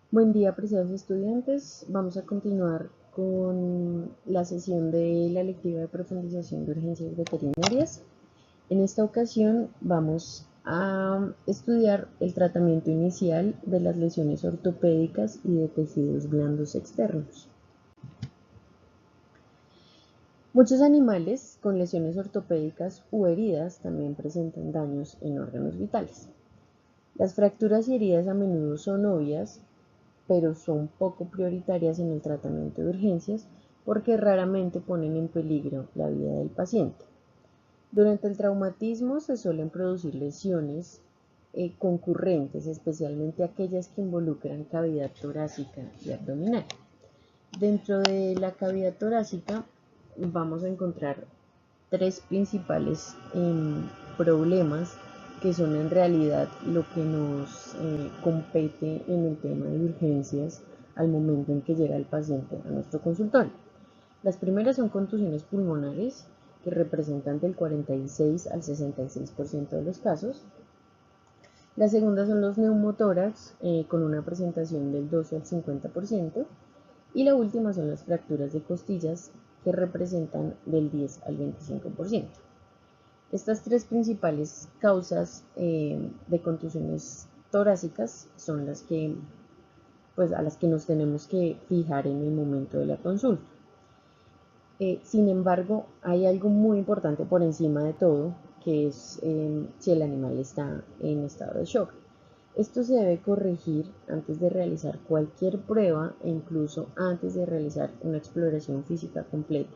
Buen día, apreciados estudiantes. Vamos a continuar con la sesión de la lectiva de profundización de urgencias veterinarias. En esta ocasión vamos a estudiar el tratamiento inicial de las lesiones ortopédicas y de tejidos blandos externos. Muchos animales con lesiones ortopédicas u heridas también presentan daños en órganos vitales. Las fracturas y heridas a menudo son obvias, pero son poco prioritarias en el tratamiento de urgencias porque raramente ponen en peligro la vida del paciente. Durante el traumatismo se suelen producir lesiones concurrentes, especialmente aquellas que involucran cavidad torácica y abdominal. Dentro de la cavidad torácica vamos a encontrar tres principales problemas que son en realidad lo que nos compete en el tema de urgencias al momento en que llega el paciente a nuestro consultorio. Las primeras son contusiones pulmonares, que representan del 46 al 66% de los casos. La segunda son los neumotórax, con una presentación del 12 al 50%. Y la última son las fracturas de costillas, que representan del 10 al 25%. Estas tres principales causas de contusiones torácicas son a las que nos tenemos que fijar en el momento de la consulta. Sin embargo, hay algo muy importante por encima de todo, que es si el animal está en estado de shock. Esto se debe corregir antes de realizar cualquier prueba e incluso antes de realizar una exploración física completa,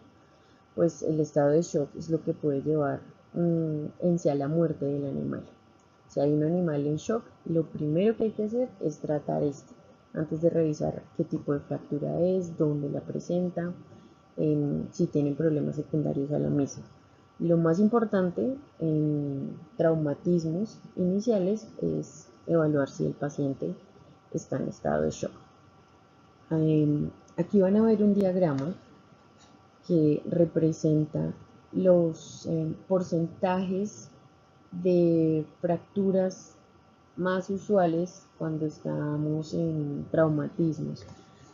pues el estado de shock es lo que puede llevar en sí a la muerte del animal. Si hay un animal en shock, lo primero que hay que hacer es tratar esto, antes de revisar qué tipo de fractura es, dónde la presenta, si tienen problemas secundarios a la misma. Lo más importante en traumatismos iniciales es evaluar si el paciente está en estado de shock. Aquí van a ver un diagrama que representa los porcentajes de fracturas más usuales cuando estamos en traumatismos.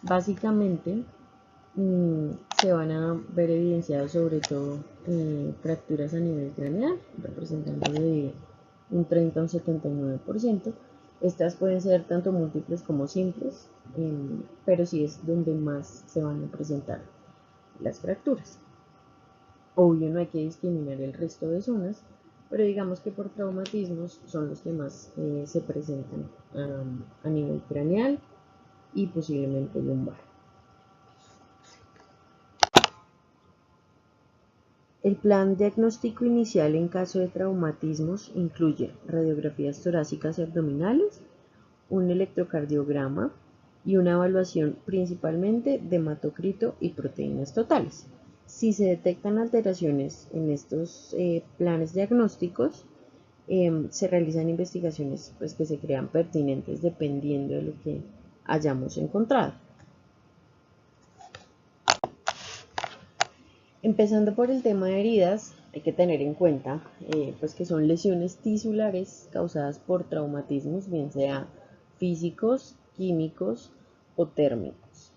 Básicamente se van a ver evidenciados sobre todo fracturas a nivel craneal, representando de un 30 a un 79%. Estas pueden ser tanto múltiples como simples, pero sí es donde más se van a presentar las fracturas. Obvio, no hay que discriminar el resto de zonas, pero digamos que por traumatismos son los que más se presentan a nivel craneal y posiblemente lumbar. El plan diagnóstico inicial en caso de traumatismos incluye radiografías torácicas y abdominales, un electrocardiograma y una evaluación principalmente de hematocrito y proteínas totales. Si se detectan alteraciones en estos planes diagnósticos, se realizan investigaciones que se crean pertinentes dependiendo de lo que hayamos encontrado. Empezando por el tema de heridas, hay que tener en cuenta que son lesiones tisulares causadas por traumatismos, bien sea físicos, químicos o térmicos.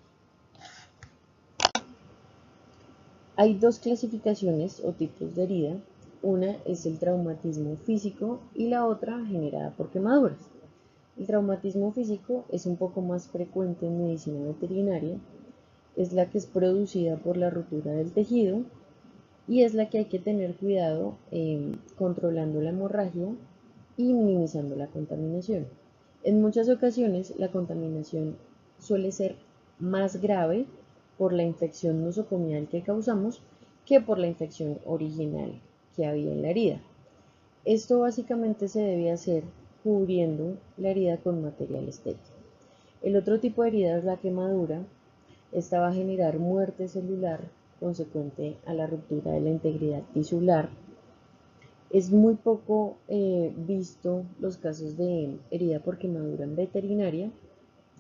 Hay dos clasificaciones o tipos de herida. Una es el traumatismo físico y la otra generada por quemaduras. El traumatismo físico es un poco más frecuente en medicina veterinaria, es la que es producida por la rotura del tejido y es la que hay que tener cuidado controlando la hemorragia y minimizando la contaminación. En muchas ocasiones la contaminación suele ser más grave por la infección nosocomial que causamos que por la infección original que había en la herida. Esto básicamente se debe hacer cubriendo la herida con material estético. El otro tipo de herida es la quemadura. Esta va a generar muerte celular consecuente a la ruptura de la integridad tisular. Es muy poco visto los casos de herida por quemadura en veterinaria.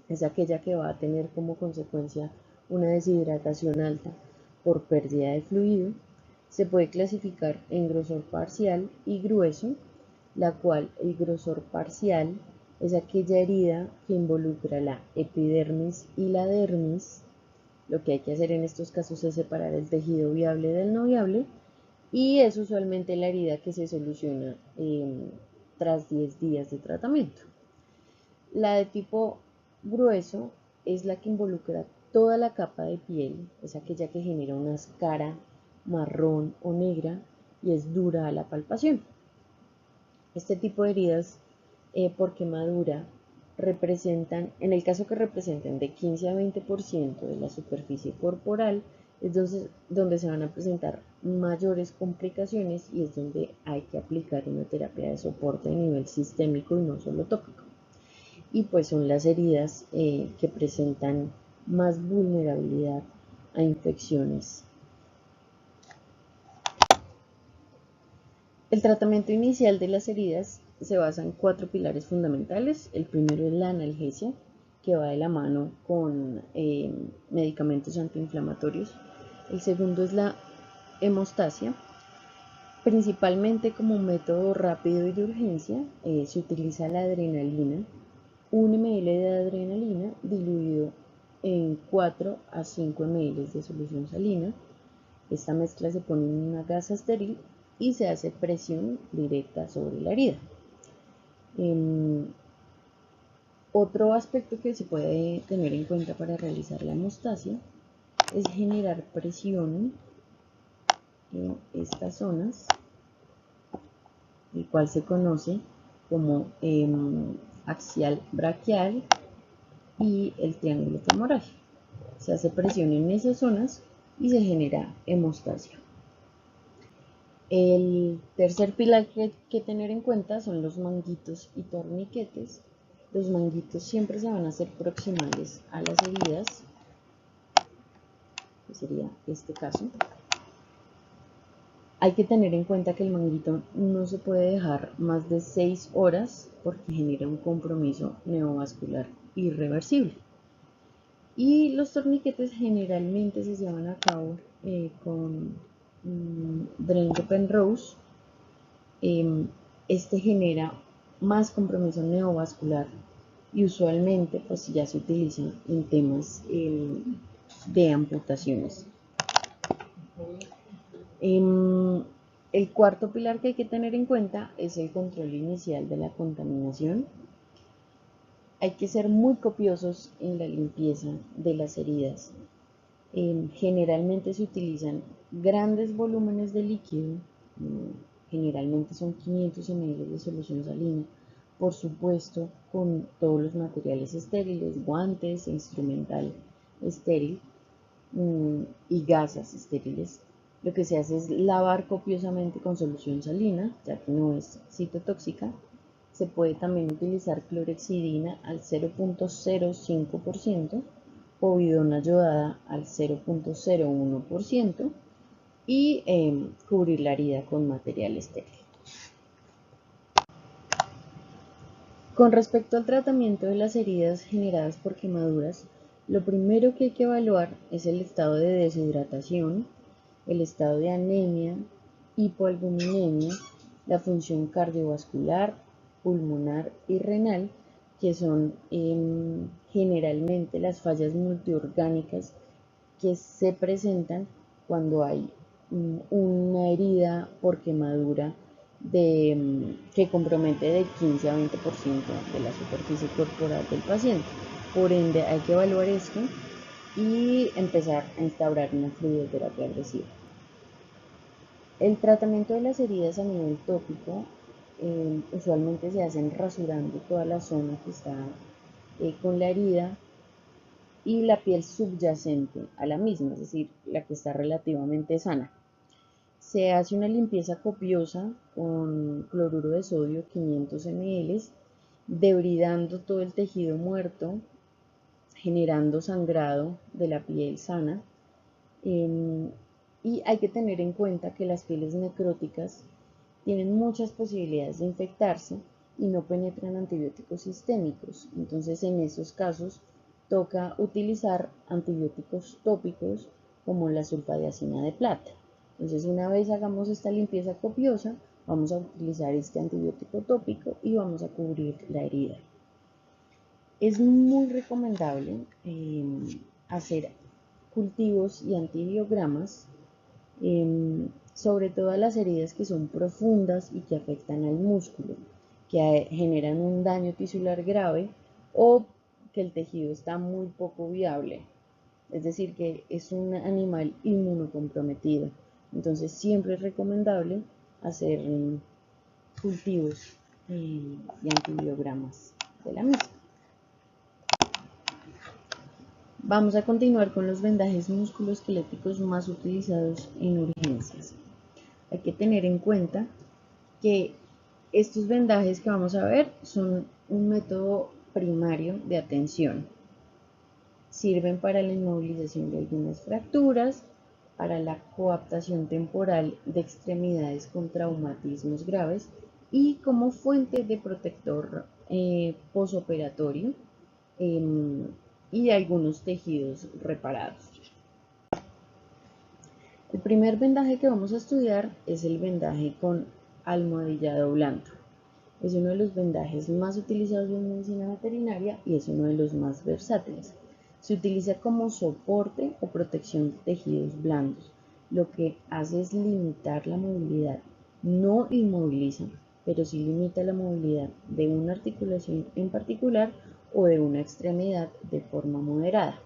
Es aquella que va a tener como consecuencia una deshidratación alta por pérdida de fluido. Se puede clasificar en grosor parcial y grueso, la cual el grosor parcial es aquella herida que involucra la epidermis y la dermis. Lo que hay que hacer en estos casos es separar el tejido viable del no viable, y es usualmente la herida que se soluciona tras 10 días de tratamiento. La de tipo grueso es la que involucra toda la capa de piel, es aquella que genera una escara marrón o negra y es dura a la palpación. Este tipo de heridas por quemadura representan, en el caso que representen de 15 a 20% de la superficie corporal, es donde se van a presentar mayores complicaciones y es donde hay que aplicar una terapia de soporte a nivel sistémico y no solo tópico. Y pues son las heridas que presentan más vulnerabilidad a infecciones. El tratamiento inicial de las heridas se basa en 4 pilares fundamentales. El primero es la analgesia, que va de la mano con medicamentos antiinflamatorios. El segundo es la hemostasia. Principalmente como método rápido y de urgencia se utiliza la adrenalina, 1 ml de adrenalina diluido en 4 a 5 ml de solución salina. Esta mezcla se pone en una gasa estéril y se hace presión directa sobre la herida. Otro aspecto que se puede tener en cuenta para realizar la hemostasia es generar presión en estas zonas, el cual se conoce como axial braquial y el triángulo femoral. Se hace presión en esas zonas y se genera hemostasia. El tercer pilar que hay que tener en cuenta son los manguitos y torniquetes. Los manguitos siempre se van a hacer proximales a las heridas, que sería este caso. Hay que tener en cuenta que el manguito no se puede dejar más de 6 horas porque genera un compromiso neovascular irreversible. Y los torniquetes generalmente se llevan a cabo con Drento Penrose. Este genera más compromiso neovascular y usualmente pues ya se utiliza en temas de amputaciones. El cuarto pilar que hay que tener en cuenta es el control inicial de la contaminación. Hay que ser muy copiosos en la limpieza de las heridas. Generalmente se utilizan grandes volúmenes de líquido, generalmente son 500 ml de solución salina, por supuesto con todos los materiales estériles, guantes, instrumental estéril y gasas estériles. Lo que se hace es lavar copiosamente con solución salina, ya que no es citotóxica. Se puede también utilizar clorexidina al 0.05%, povidona yodada al 0.01% y cubrir la herida con material estéril. Con respecto al tratamiento de las heridas generadas por quemaduras, lo primero que hay que evaluar es el estado de deshidratación, el estado de anemia, hipoalbuminemia, la función cardiovascular, pulmonar y renal, que son generalmente las fallas multiorgánicas que se presentan cuando hay una herida por quemadura que compromete de 15 a 20% de la superficie corporal del paciente. Por ende, hay que evaluar esto y empezar a instaurar una fluidoterapia agresiva. El tratamiento de las heridas a nivel tópico usualmente se hacen rasurando toda la zona que está con la herida y la piel subyacente a la misma, es decir, la que está relativamente sana. Se hace una limpieza copiosa con cloruro de sodio 500 ml, debridando todo el tejido muerto, generando sangrado de la piel sana. Y hay que tener en cuenta que las pieles necróticas tienen muchas posibilidades de infectarse y no penetran antibióticos sistémicos. Entonces, en esos casos, toca utilizar antibióticos tópicos como la sulfadiazina de plata. Entonces, una vez hagamos esta limpieza copiosa, vamos a utilizar este antibiótico tópico y vamos a cubrir la herida. Es muy recomendable hacer cultivos y antibiogramas, sobre todo a las heridas que son profundas y que afectan al músculo, que generan un daño tisular grave o que el tejido está muy poco viable, es decir, que es un animal inmunocomprometido. Entonces siempre es recomendable hacer cultivos y antibiogramas de la misma. Vamos a continuar con los vendajes musculoesqueléticos más utilizados en urgencias. Hay que tener en cuenta que estos vendajes que vamos a ver son un método primario de atención. Sirven para la inmovilización de algunas fracturas, para la coaptación temporal de extremidades con traumatismos graves y como fuente de protector posoperatorio y algunos tejidos reparados. El primer vendaje que vamos a estudiar es el vendaje con almohadillado blando. Es uno de los vendajes más utilizados en medicina veterinaria y es uno de los más versátiles. Se utiliza como soporte o protección de tejidos blandos. Lo que hace es limitar la movilidad. No inmoviliza, pero sí limita la movilidad de una articulación en particular o de una extremidad de forma moderada.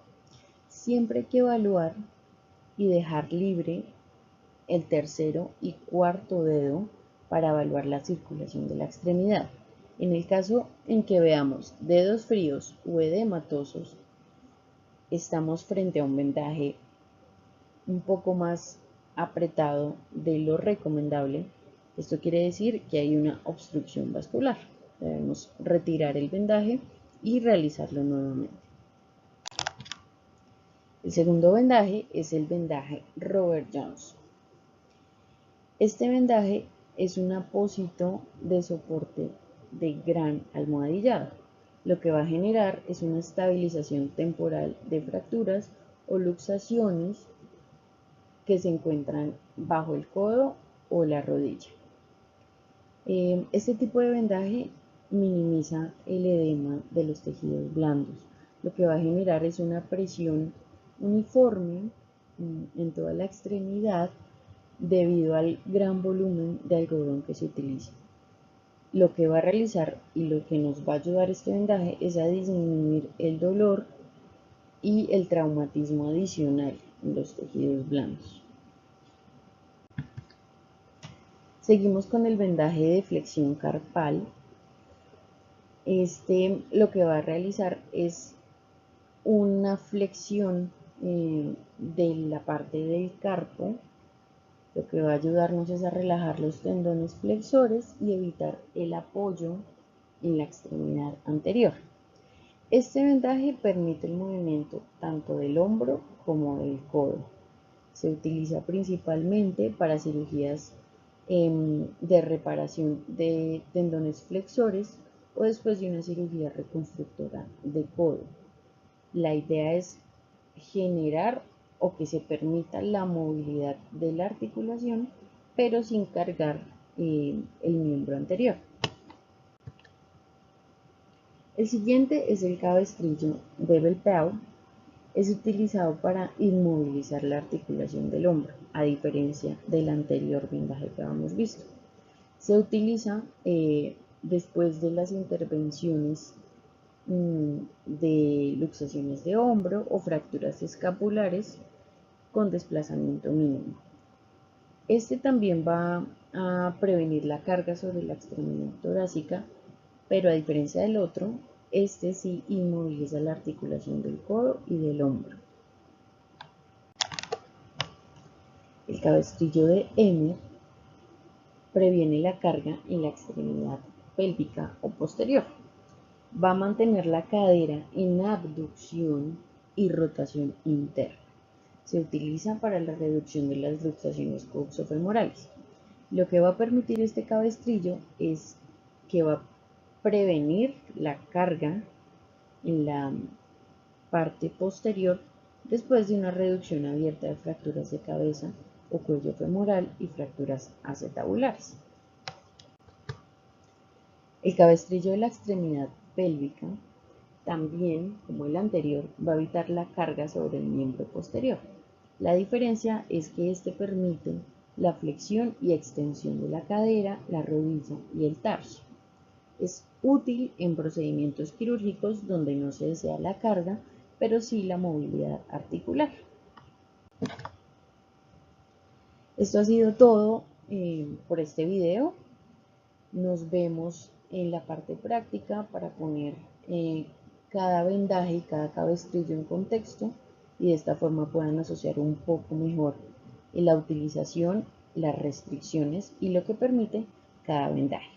Siempre hay que evaluar y dejar libre el tercero y cuarto dedo para evaluar la circulación de la extremidad. En el caso en que veamos dedos fríos o edematosos, estamos frente a un vendaje un poco más apretado de lo recomendable. Esto quiere decir que hay una obstrucción vascular. Debemos retirar el vendaje y realizarlo nuevamente. El segundo vendaje es el vendaje Roberts-Jones. Este vendaje es un apósito de soporte de gran almohadillado. Lo que va a generar es una estabilización temporal de fracturas o luxaciones que se encuentran bajo el codo o la rodilla. Este tipo de vendaje minimiza el edema de los tejidos blandos. Lo que va a generar es una presión uniforme en toda la extremidad debido al gran volumen de algodón que se utiliza. Lo que va a realizar y lo que nos va a ayudar este vendaje es a disminuir el dolor y el traumatismo adicional en los tejidos blandos. Seguimos con el vendaje de flexión carpal. Este lo que va a realizar es una flexión de la parte del carpo. Lo que va a ayudarnos es a relajar los tendones flexores y evitar el apoyo en la extremidad anterior. Este vendaje permite el movimiento tanto del hombro como del codo. Se utiliza principalmente para cirugías de reparación de tendones flexores o después de una cirugía reconstructora de codo. La idea es generar o que se permita la movilidad de la articulación, pero sin cargar el miembro anterior. El siguiente es el cabestrillo de Bellpeau. Es utilizado para inmovilizar la articulación del hombro, a diferencia del anterior vendaje que habíamos visto. Se utiliza después de las intervenciones de luxaciones de hombro o fracturas escapulares con desplazamiento mínimo. Este también va a prevenir la carga sobre la extremidad torácica, pero a diferencia del otro, este sí inmoviliza la articulación del codo y del hombro. El cabestrillo de Emmer previene la carga en la extremidad pélvica o posterior. Va a mantener la cadera en abducción y rotación interna. Se utiliza para la reducción de las luxaciones coxofemorales. Lo que va a permitir este cabestrillo es que va a prevenir la carga en la parte posterior después de una reducción abierta de fracturas de cabeza o cuello femoral y fracturas acetabulares. El cabestrillo de la extremidad pélvica También, como el anterior, va a evitar la carga sobre el miembro posterior. La diferencia es que este permite la flexión y extensión de la cadera, la rodilla y el tarso. Es útil en procedimientos quirúrgicos donde no se desea la carga, pero sí la movilidad articular. Esto ha sido todo por este video. Nos vemos en la parte práctica para poner cada vendaje y cada cabestrillo en contexto y de esta forma puedan asociar un poco mejor la utilización, las restricciones y lo que permite cada vendaje.